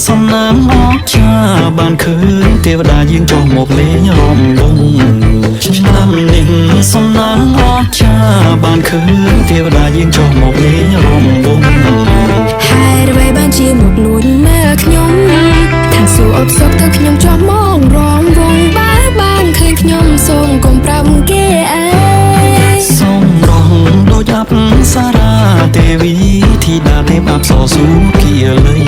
សំណាងអស្ចារ្យបានឃើញទេវតាយាងចុះមកលេងរំលងឆ្នាំនេះសំណាងអស្ចារ្យបានឃើញទេវតាយាងចុះមកលេងរំលងហើយអ្វីបានជាមកលួចមើលខ្ញុំថាសួរអបសុកទៅខ្ញុំចោះមករងវងបើបានឃើញខ្ញុំសូមកុំប្រាប់គេអើយសូមរងដូចអប្សរាទេវីធីតាទេពអប្សរស៊ូគៀលី